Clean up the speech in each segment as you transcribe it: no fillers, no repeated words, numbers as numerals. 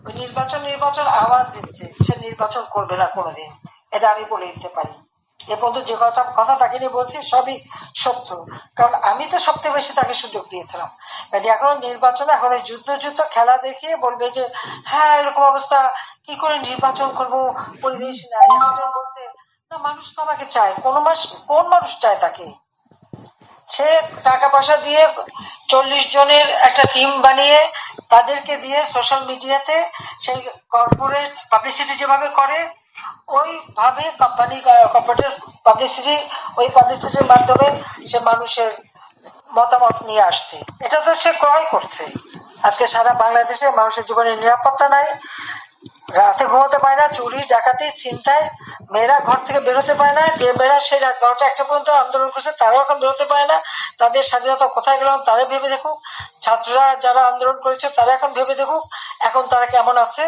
ওই নির্বাচন নির্বাচন আওয়াজ দিচ্ছে, সে নির্বাচন করবে না কোনোদিন, এটা আমি বলে দিতে পারি। এ পর্যন্ত যে কথা তাকে নিয়ে বলছি সবই সত্য, কারণ আমি তো সবথেকে বেশি তাকে সুযোগ দিয়েছিলাম। কাজে এখন নির্বাচনে এখন যুদ্ধ যুদ্ধ খেলা দেখিয়ে বলবে যে হ্যাঁ এরকম অবস্থা, কি করে নির্বাচন করব, পরিবেশ নাই। এখন বলছে না, মানুষ তো আমাকে চায়। কোন মানুষ চায় তাকে? সে টাকা পয়সা দিয়ে 40 জনের একটা টিম বানিয়ে তাদেরকে দিয়ে সোশ্যাল মিডিয়াতে সেই কর্পোরেট পাবলিসিটি যেভাবে করে ওইভাবে কর্পোরেট পাবলিসিটি, ওই পাবলিসিটির মাধ্যমে সে মানুষের মতামত নিয়ে আসছে। এটা তো সে ক্রয় করছে। আজকে সারা বাংলাদেশে মানুষের জীবনের নিরাপত্তা নাই, রাতে ঘুমাতে পারে না, চুরি ডাকাতি ছিনতাই, মেয়েরা ঘর থেকে বেরোতে পারে না। যে মেয়েরা সেই রাত 12টা 1টা পর্যন্ত আন্দোলন করছে তারাও এখন বেরোতে পারে না। তাদের স্বাধীনতা কোথায় গেল তারা ভেবে দেখুক। ছাত্ররা যারা আন্দোলন করেছে তারা এখন ভেবে দেখুক এখন তারা কেমন আছে।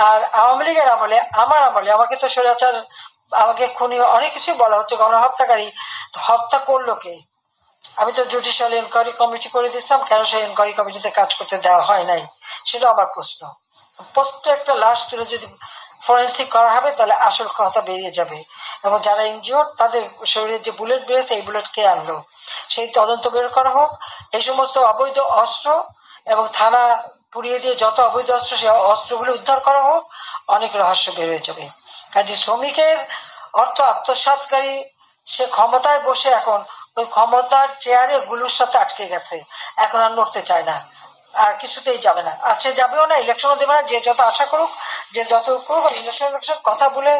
আর আওয়ামী লীগের আমলে, আমার আমলে আমাকে তো স্বৈরাচার, আমাকে খুনি, অনেক কিছু বলা হচ্ছে, গণহত্যাকারী। হত্যা করলো কে? আমি তো জুডিশিয়াল এনকোয়ারি কমিটি করে দিচ্ছিলাম, কেন সেই এনকোয়ারি কমিটিতে কাজ করতে দেওয়া হয় নাই, সেটা আমার প্রশ্ন। প্রত্যেকটা লাশ তুলে যদি ফরেন্সিক করা হবে তাহলে আসল কথা বেরিয়ে যাবে। এবং যারা ইনজিওর্ড তাদের শরীরে যে বুলেট বেরিয়েছে এই বুলেট কে আনলো সেই তদন্ত বের করা হোক। এই সমস্ত অবৈধ অস্ত্র এবং থানা পুড়িয়ে দিয়ে যত অবৈধ অস্ত্র সেই অস্ত্রগুলো উদ্ধার করা হোক, অনেক রহস্য বের হয়ে যাবে। কাজে শ্রমিকের অর্থ আত্মসাৎকারী সে ক্ষমতায় বসে এখন ওই ক্ষমতার চেয়ারে গুলুর সাথে আটকে গেছে, এখন আর নড়তে চায় না, আর কিছুতেই যাবে না। আর সে যাবেও না, ইলেকশনও দেবে না। যে যত আশা করুক, যে যত করুক, ইলেকশন কথা বলে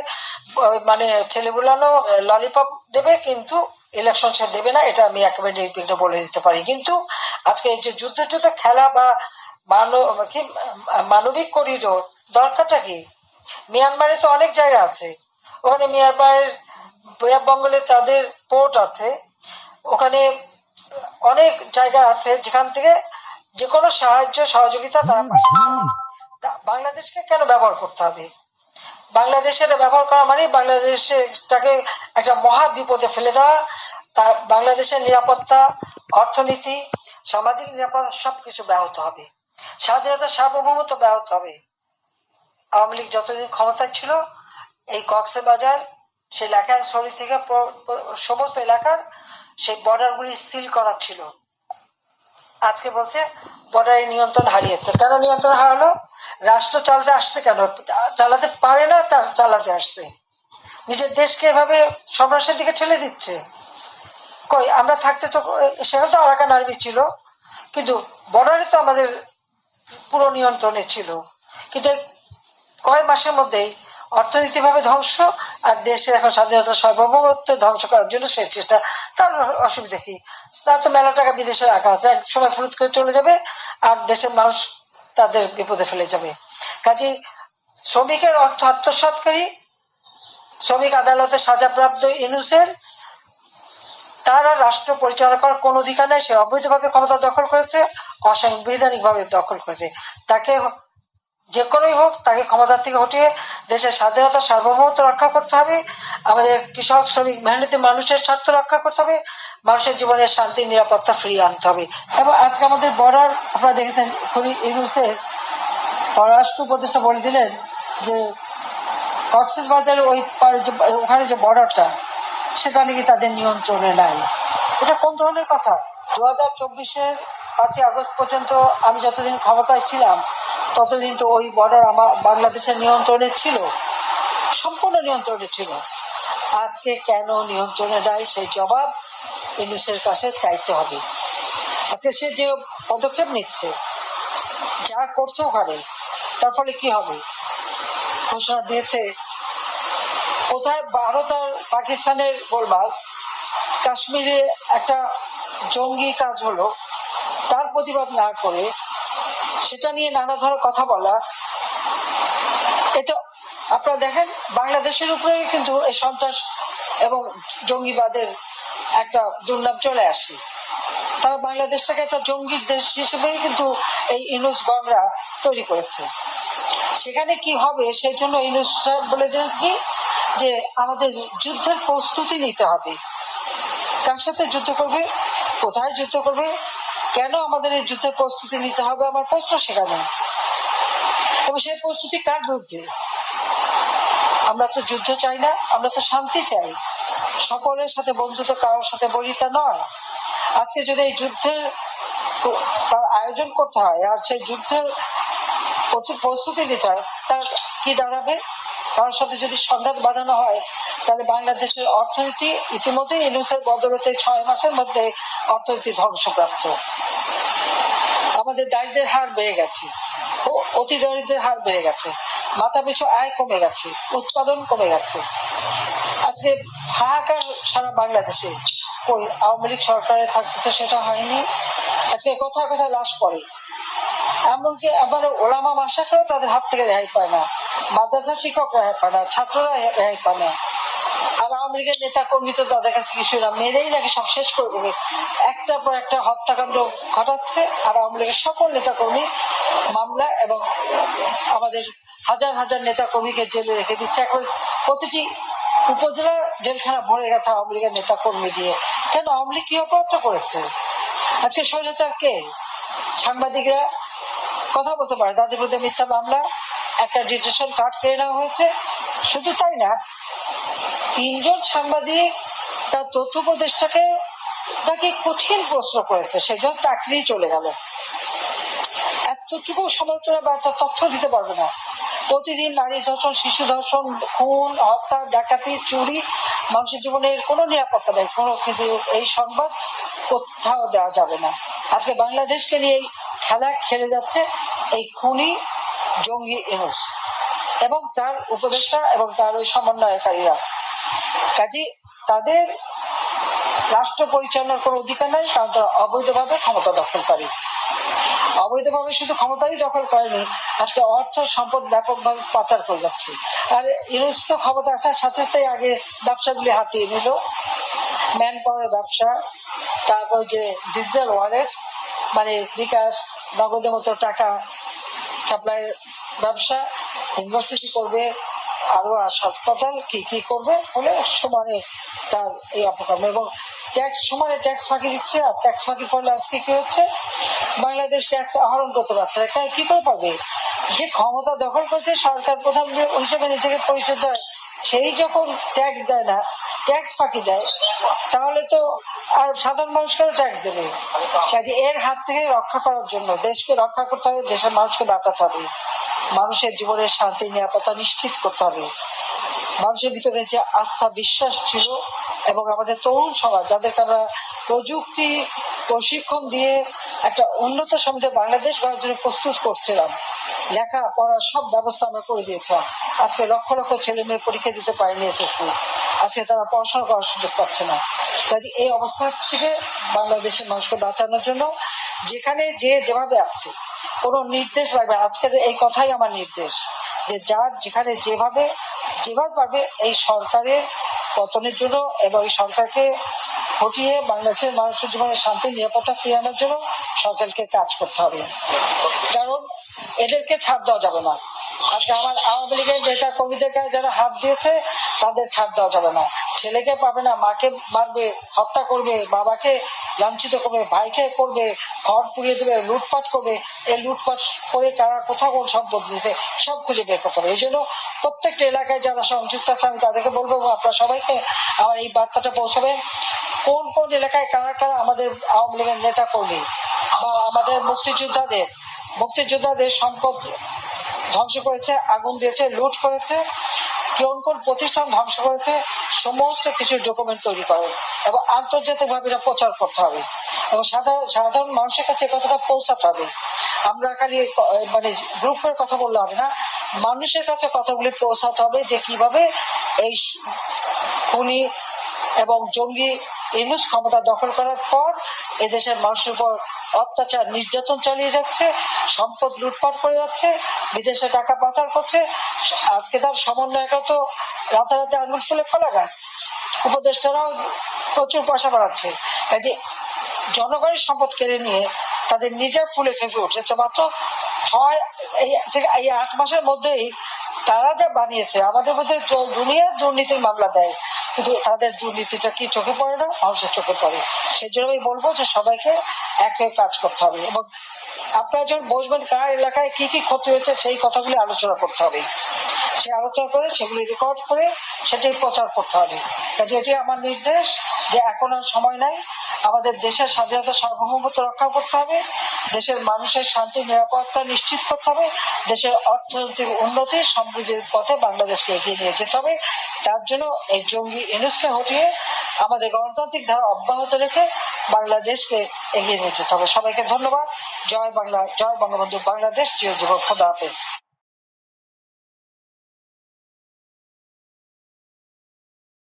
মানে ছেলে বুলানো ললিপপ দেবে, কিন্তু ইলেকশন সে দেবে না, এটা আমি একেবারে নির্বিঘ্নে বলে দিতে পারি। কিন্তু আজকে এই যে যুদ্ধ যুদ্ধ খেলা বা মানবিক করিডোর দরকারটা কি? মিয়ানমারে তো অনেক জায়গা আছে, ওখানে মিয়ানমারের বঙ্গলে তাদের পোর্ট আছে, ওখানে অনেক জায়গা আছে যেখান থেকে যে কোনো সাহায্য সহযোগিতা তারা বাংলাদেশকে কেন ব্যবহার করতে হবে? বাংলাদেশের ব্যবহার করা মানে বাংলাদেশটাকে একটা মহা বিপদে ফেলে দেওয়া। তার বাংলাদেশের নিরাপত্তা, অর্থনীতি, সামাজিক নিরাপত্তা সবকিছু ব্যাহত হবে, স্বাধীনতা সার্বভৌমত্ব ব্যাহত হবে। আওয়ামী লীগ যতদিন ক্ষমতায় ছিল এই কক্সবাজার সেই লেখাংশরী থেকে সমস্ত এলাকার সেই বর্ডারগুলি স্থির করা ছিল। আজকে বলছে বর্ডারের নিয়ন্ত্রণ হারিয়েছে। কেন নিয়ন্ত্রণ হারালো? রাষ্ট্র চালাতে আসছে কেন? চালাতে পারে না, চালাতে আসছে। নিজের দেশকে এভাবে সন্ত্রাসের দিকে ঠেলে দিচ্ছে। কই আমরা থাকতে তো সেখানে তো আরাকান আর্মি ছিল, কিন্তু বর্ডারে তো আমাদের পুরো নিয়ন্ত্রণে ছিল। কিন্তু কয় মাসের মধ্যেই অর্থনীতি ভাবে ধ্বংস, আর দেশের এখন স্বাধীনতা সার্বভৌমত্ব ধ্বংস করার জন্য সেই চেষ্টা। তার অসুবিধা কি? তার তো মেলা টাকা বিদেশে রাখা আছে, এক সময় ফুরুত করে চলে যাবে আর দেশের মানুষ তাদের বিপদে ফেলে যাবে। কাজে শ্রমিকের অর্থ আত্মসাৎকারী, শ্রমিক আদালতে সাজাপ্রাপ্ত ইউনূসের, তারা রাষ্ট্র পরিচালনা করার কোন অধিকার নেই। সে অবৈধভাবে ক্ষমতা দখল করেছে, অসাংবিধানিক ভাবে দখল করেছে। তাকে যে কোনোই হোক তাকে ক্ষমতা থেকে হটিয়ে দেশের স্বাধীনতা সার্বভৌমত্ব রক্ষা করতে হবে, আমাদের কৃষক শ্রমিক মেহনতি মানুষের স্বার্থ রক্ষা করতে হবে, মানুষের জীবনের শান্তি নিরাপত্তা ফিরিয়ে আনতে হবে। এবং আজকে আমাদের বর্ডার আপনারা দেখেছেন, ইউনূসের পররাষ্ট্র উপদেষ্টা বলে দিলেন যে কক্সবাজারের ওখানে যে বর্ডারটা সেটা নাকি তাদের নিয়ন্ত্রণে নাই। এটা কোন ধরনের কথা? 2024-এর 5ই আগস্ট পর্যন্ত আমি যতদিন ক্ষমতায় ছিলাম ততদিন তো ওই বর্ডার আমার বাংলাদেশের নিয়ন্ত্রণে ছিল, সম্পূর্ণ নিয়ন্ত্রণে ছিল। আজকে কেন নিয়ন্ত্রণে নাই সেই জবাব ইউনূসের কাছে চাইতে হবে। আজকে সে যে পদক্ষেপ নিচ্ছে, যা করছে ওখানে, তার ফলে কি হবে? ঘোষণা দিয়েছে কোথায় ভারত আর পাকিস্তানের গোলমাল, কাশ্মীরে একটা জঙ্গি কাজ হলো, তার প্রতিবাদ না করে সেটা নিয়ে নানা ধরনের কথা বলা। এটা আপনারা দেখেন বাংলাদেশের উপরে কিন্তু এই সন্ত্রাস এবং জঙ্গিবাদের একটা দুর্নাম চলে আসে। তারা বাংলাদেশটাকে একটা জঙ্গির দেশ হিসেবেই কিন্তু এই ইউনূস গংরা তৈরি করেছে। সেখানে কি হবে সেই জন্য ইউনূস বলে দিলেন কি যে আমাদের যুদ্ধের প্রস্তুতি নিতে হবে। কার সাথে যুদ্ধ করবে, কোথায় যুদ্ধ করবে, কেন আমাদের এই যুদ্ধের প্রস্তুতি নিতে হবে, আমার প্রশ্ন সেখানে। এবং সেই প্রস্তুতি কার বিরুদ্ধে? আমরা তো যুদ্ধ চাই না, আমরা তো শান্তি চাই, সকলের সাথে বন্ধুত্ব, কারোর সাথে বলিতা নয়। আজকে যদি এই যুদ্ধের তার আয়োজন করতে হয় আর সেই যুদ্ধের প্রস্তুতি নিতে হয়, তার কি দাঁড়াবে? কারোর সাথে যদি সংঘাত বাঁধানো হয়, তাহলে বাংলাদেশের অর্থনীতি ইতিমধ্যে ইউনূসের বদৌলতে 6 মাসের মধ্যে অর্থনীতি ধ্বংসপ্রাপ্ত। আমাদের দারিদ্রের হার বেড়ে গেছে, অতি দারিদ্রের হার বেড়ে গেছে, মাথা পিছু আয় কমে গেছে, উৎপাদন কমে গেছে। আজকে হাহাকার সারা বাংলাদেশে। কই আওয়ামী লীগ সরকারে থাকতে তো সেটা হয়নি। আজকে কোথায় কোথায় লাশ পড়ে, এমনকি আবার ওলামা মাসাকেও তাদের হাত থেকে রেহাই পায় না, মাদ্রাসা শিক্ষক রেহাই পায় না, ছাত্ররা রেহাই পায় না। আর আওয়ামী লীগের নেতা কর্মী তো তাদের কাছে কিছু না, মেরেই নাকি সব শেষ করে দেবে, একটার পর একটা হত্যাকাণ্ড ঘটাচ্ছে। আর আওয়ামী লীগের সকল নেতা কর্মী মামলা এবং আমাদের হাজার হাজার নেতা কর্মীকে জেলে রেখে দিচ্ছে। এখন প্রতিটি উপজেলা জেলখানা ভরে গেছে আওয়ামী লীগের নেতা কর্মী দিয়ে। কেন? আওয়ামী লীগ কি অপরাধ করেছে? আজকে স্বৈরাচার কে? সাংবাদিকরা কথা বলতে পারে, তাদের বিরুদ্ধে মিথ্যা মামলা, একটা ডিটেনশন কার্ড কেড়ে নেওয়া হয়েছে। শুধু তাই না, 3 জন সাংবাদিক তার তথ্য উপদেষ্টাকে তাকে কঠিন প্রশ্ন করেছে, সেজন্য চাকরি চলে গেল। এতটুকু সমালোচনা বা তথ্য দিতে পারবে না। প্রতিদিন নারী ধর্ষণ, শিশু ধর্ষণ, খুন, হত্যা, ডাকাতি, চুরি, মানুষের জীবনের কোনো নিরাপত্তা নেই, কোনো। কিন্তু এই সংবাদ কোথাও দেওয়া যাবে না। আজকে বাংলাদেশকে নিয়ে খেলা খেলে যাচ্ছে এই খুনি জঙ্গি ইউনূস এবং তার উপদেষ্টা এবং তার ওই সমন্বয়কারীরা। কাজী তাদের রাষ্ট্র পরিচালনার কোনো অধিকার নাই, কারণ তারা অবৈধভাবে ক্ষমতা দখলকারী। অবৈধভাবে শুধু ক্ষমতাই দখল করেনি, আজকে অর্থ সম্পদ ব্যাপকভাবে পাচার করে যাচ্ছে। আর ইউনূস তো ক্ষমতা আসার সাথে সাথে আগে ব্যবসাগুলি হাতিয়ে নিল, ম্যান পাওয়ার ব্যবসা, তারপর যে ডিজিটাল ওয়ালেট, মানে বিকাশ, নগদের মতো টাকা সাপ্লাই ব্যবসা, ইউনিভার্সিটি করবে, আরো হাসপাতাল কি কি করবে বলে সমানে তার এই অপকর্ম। এবং ট্যাক্স সমানে ট্যাক্স ফাঁকি দিচ্ছে। আর ট্যাক্স ফাঁকি করলে আজকে কি হচ্ছে, বাংলাদেশ ট্যাক্স আহরণ করতে পারছে না। কি করে পাবে? যে ক্ষমতা দখল করছে, সরকার প্রধান হিসেবে নিজেকে পরিচয় দেয়, সেই যখন ট্যাক্স দেয় না, ট্যাক্স ফাঁকি দেয়, তাহলে তো আর সাধারণ মানুষকেও ট্যাক্স দেবে। কাজে এর হাত থেকে রক্ষা করার জন্য দেশকে রক্ষা করতে হবে, দেশের মানুষকে বাঁচাতে হবে, মানুষের জীবনের শান্তি নিরাপত্তা নিশ্চিত করতে হবে। মানুষের ভিতরে যে আস্থা বিশ্বাস ছিল এবং আমাদের তরুণ সমাজ, যাদেরকে আমরা প্রযুক্তি প্রশিক্ষণ দিয়ে একটা উন্নত সমাজে বাংলাদেশ গড়ার জন্য প্রস্তুত করছিলাম, লেখা পড়ার সব ব্যবস্থা আমরা করে দিয়েছিলাম। আজকে লক্ষ লক্ষ ছেলে মেয়ে পরীক্ষা দিতে পারেনি এসএসসি, আজকে তারা পড়াশোনা করার সুযোগ পাচ্ছে না। কাজে এই অবস্থা থেকে বাংলাদেশের মানুষকে বাঁচানোর জন্য যেখানে যে যেভাবে আছে, কোনো নির্দেশ লাগবে। আজকের এই কথাই আমার নির্দেশ, যে যার যেখানে যেভাবে পারবে এই সরকারের পতনের জন্য এবং এই সরকারকে হটিয়ে বাংলাদেশের মানুষের জীবনে শান্তি নিরাপত্তা ফিরিয়ে আনার জন্য সরকারকে কাজ করতে হবে। কারণ এদেরকে ছাড় দেওয়া যাবে না। আজকে আমার আওয়ামী লীগের নেতা কর্মীদেরকে যারা হাত দিয়েছে, তাদের ছাড় দেওয়া যাবে না। ছেলেকে পাবে না, মাকে মারবে, হত্যা করবে, বাবাকে লাঞ্ছিত করবে, ভাইকে করবে, ঘর পুড়িয়ে দেবে, লুটপাট করবে। এই লুটপাট করে কারা কোথাও কোন সম্পদ দিয়েছে সব খুঁজে বের করতে হবে। এই জন্য প্রত্যেকটা এলাকায় যারা সংযুক্ত আছে, আমি তাদেরকে বলবো, আপনারা সবাইকে আমার এই বার্তাটা পৌঁছাবেন, কোন কোন এলাকায় কারা কারা আমাদের আওয়ামী লীগের নেতা কর্মী বা আমাদের মুক্তিযোদ্ধাদের সম্পদ ধ্বংস করেছে, আগুন দিয়েছে, লুট করেছে, কোন কোন প্রতিষ্ঠান ধ্বংস করেছে, সমস্ত কিছু ডকুমেন্ট তৈরি করেন এবং আন্তর্জাতিক ভাবে এটা প্রচার করতে হবে এবং সাধারণ মানুষের কাছে কথাটা পৌঁছাতে হবে। আমরা খালি মানে গ্রুপ করে কথা বললে হবে না, মানুষের কাছে কথাগুলি পৌঁছাতে হবে যে কিভাবে এই খুনি এবং জঙ্গি ইউনূস ক্ষমতা দখল করার পর এদেশের মানুষের উপর অত্যাচার নির্যাতন চালিয়ে যাচ্ছে, সম্পদ লুটপাট করে যাচ্ছে, বিদেশে টাকা পাচার করছে। আজকে তার সমন্বয়করা তো রাতারাতি আঙুল ফুলে কলা গাছ, উপদেষ্টারাও প্রচুর পয়সা বাড়াচ্ছে। কাজে জনগণের সম্পদ কেড়ে নিয়ে তাদের নিজের ফুলে ফেঁপে উঠেছে। মাত্র 8 মাসের মধ্যেই তারা যা বানিয়েছে, আমাদের মধ্যে দুনিয়া দুর্নীতির মামলা দেয়, কিন্তু তাদের দুর্নীতিটা কি চোখে পড়ে না? মানুষের চোখে পড়ে। সেই জন্য আমি বলবো যে সবাইকে এক হয়ে কাজ করতে হবে এবং আপনারা যখন বসবেন কার এলাকায় কি কি ক্ষতি হয়েছে সেই কথাগুলি আলোচনা করতে হবে, সে আলোচনা করে সেগুলি রেকর্ড করে সেটাই প্রচার করতে হবে। কাজে এটি আমার নির্দেশ যে এখন আর সময় নাই, আমাদের দেশের স্বাধীনতা সার্বভৌমত্ব রক্ষা করতে হবে, দেশের মানুষের শান্তি নিরাপত্তা নিশ্চিত করতে হবে, দেশের অর্থনৈতিক উন্নতি সমৃদ্ধির পথে বাংলাদেশকে এগিয়ে নিয়ে যেতে হবে। তার জন্য এই জঙ্গি ইউনূসকে হটিয়ে আমাদের গণতান্ত্রিক ধারা অব্যাহত রেখে বাংলাদেশকে এগিয়ে নিয়ে যেতে হবে। সবাইকে ধন্যবাদ। জয় বাংলা, জয় বঙ্গবন্ধু, বাংলাদেশ চিরজীবন। খোদা হাফেজ।